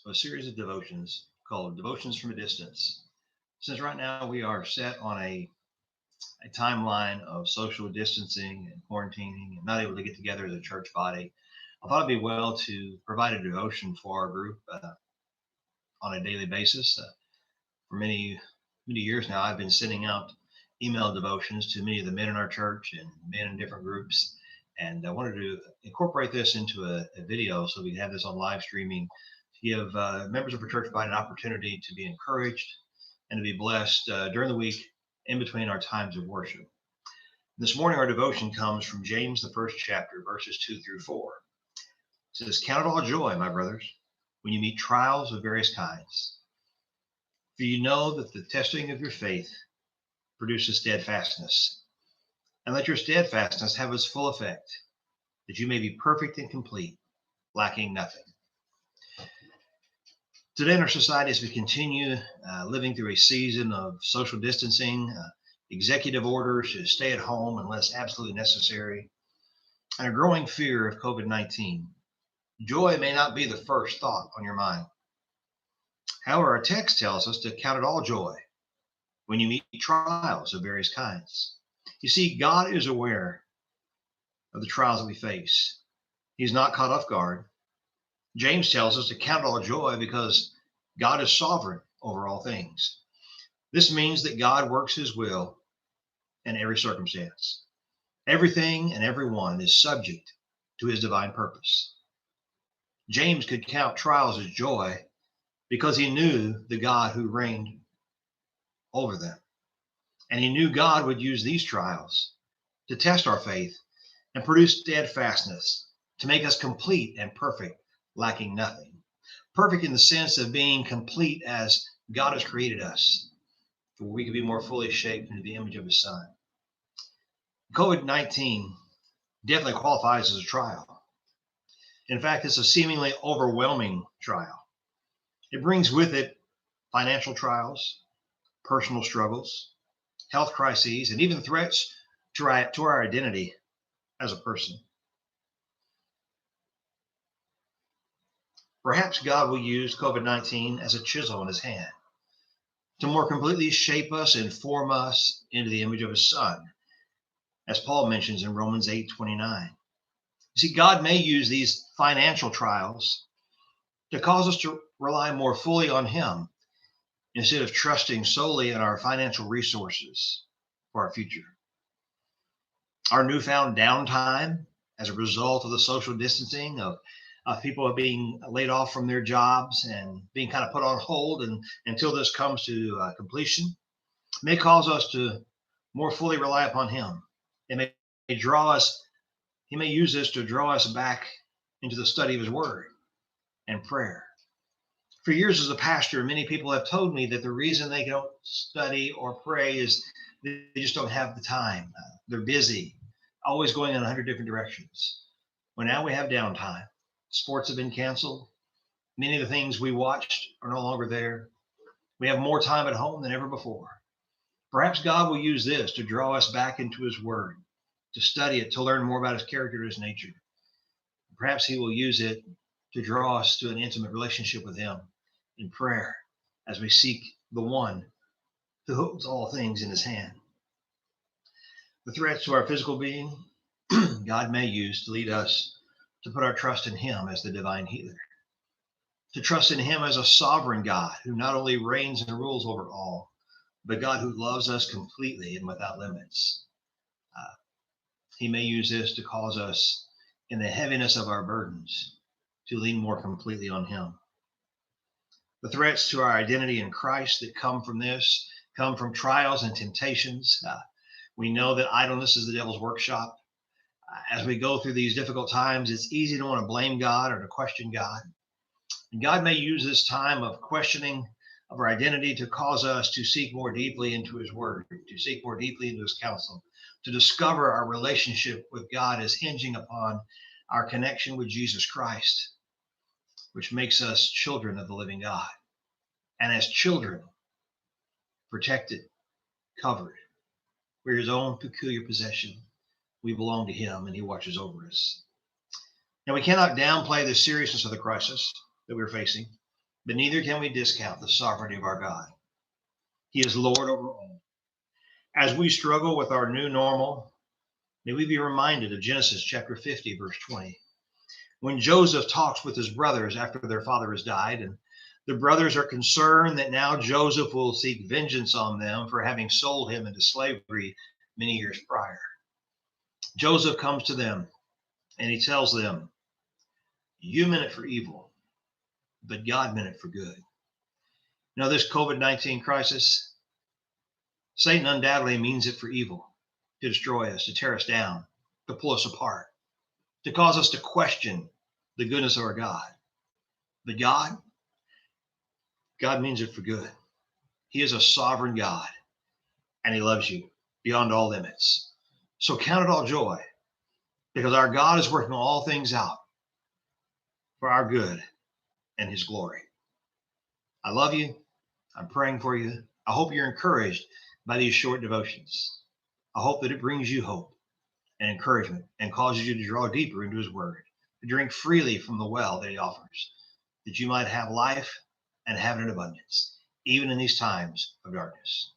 a series of devotions called Devotions from a Distance. Since right now we are set on a timeline of social distancing and quarantining and not able to get together as a church body, I thought it'd be well to provide a devotion for our group on a daily basis. For many years now, I've been sending out email devotions to many of the men in our church and men in different groups. And I wanted to incorporate this into a video so we can have this on live streaming to give members of our church body an opportunity to be encouraged and to be blessed during the week in between our times of worship. This morning, our devotion comes from James, the first chapter, verses 2 through 4. It says, "Count it all joy, my brothers, when you meet trials of various kinds. For you know that the testing of your faith produces steadfastness. And let your steadfastness have its full effect, that you may be perfect and complete, lacking nothing." Today in our society, as we continue living through a season of social distancing, executive orders to stay at home unless absolutely necessary, and a growing fear of COVID-19, joy may not be the first thought on your mind. However, our text tells us to count it all joy when you meet trials of various kinds. You see, God is aware of the trials that we face. He's not caught off guard. James tells us to count it all joy because God is sovereign over all things. This means that God works his will in every circumstance. Everything and everyone is subject to his divine purpose. James could count trials as joy because he knew the God who reigned over them. And he knew God would use these trials to test our faith and produce steadfastness, to make us complete and perfect, lacking nothing. Perfect in the sense of being complete as God has created us, for we can be more fully shaped into the image of his Son. COVID-19 definitely qualifies as a trial. In fact, it's a seemingly overwhelming trial. It brings with it financial trials, personal struggles, health crises, and even threats to our identity as a person. Perhaps God will use COVID-19 as a chisel in his hand to more completely shape us and form us into the image of his Son, as Paul mentions in Romans 8:29. You see, God may use these financial trials to cause us to rely more fully on him instead of trusting solely in our financial resources for our future. Our newfound downtime as a result of the social distancing, of people being laid off from their jobs and being kind of put on hold until this comes to completion, may cause us to more fully rely upon him. It may draw us, he may use this to draw us back into the study of his word and prayer. For years as a pastor, many people have told me that the reason they don't study or pray is they just don't have the time. They're busy, always going in 100 different directions. Well, now we have downtime. Sports have been canceled. Many of the things we watched are no longer there. We have more time at home than ever before. Perhaps God will use this to draw us back into his word, to study it, to learn more about his character and his nature. Perhaps he will use it to draw us to an intimate relationship with him in prayer as we seek the one who holds all things in his hand. The threats to our physical being, God may use to lead us to put our trust in him as the divine healer, to trust in him as a sovereign God who not only reigns and rules over all, but God who loves us completely and without limits. He may use this to cause us, in the heaviness of our burdens, to lean more completely on him. The threats to our identity in Christ that come from this come from trials and temptations. We know that idleness is the devil's workshop. As we go through these difficult times, it's easy to want to blame God or to question God. And God may use this time of questioning of our identity to cause us to seek more deeply into his word, to seek more deeply into his counsel, to discover our relationship with God as hinging upon our connection with Jesus Christ, which makes us children of the living God. And as children, protected, covered, we're his own peculiar possession. We belong to him and he watches over us. Now, we cannot downplay the seriousness of the crisis that we're facing. but neither can we discount the sovereignty of our God. He is Lord over all. As we struggle with our new normal, may we be reminded of Genesis chapter 50, verse 20. When Joseph talks with his brothers after their father has died, and the brothers are concerned that now Joseph will seek vengeance on them for having sold him into slavery many years prior. Joseph comes to them and he tells them, "You meant it for evil, but God meant it for good." Now, this COVID-19 crisis, Satan undoubtedly means it for evil, to destroy us, to tear us down, to pull us apart, to cause us to question the goodness of our God. But God means it for good. He is a sovereign God, and he loves you beyond all limits. So count it all joy, because our God is working all things out for our good and his glory. I love you. I'm praying for you. I hope you're encouraged by these short devotions. I hope that it brings you hope and encouragement and causes you to draw deeper into his word, to drink freely from the well that he offers, that you might have life and have it in abundance, even in these times of darkness.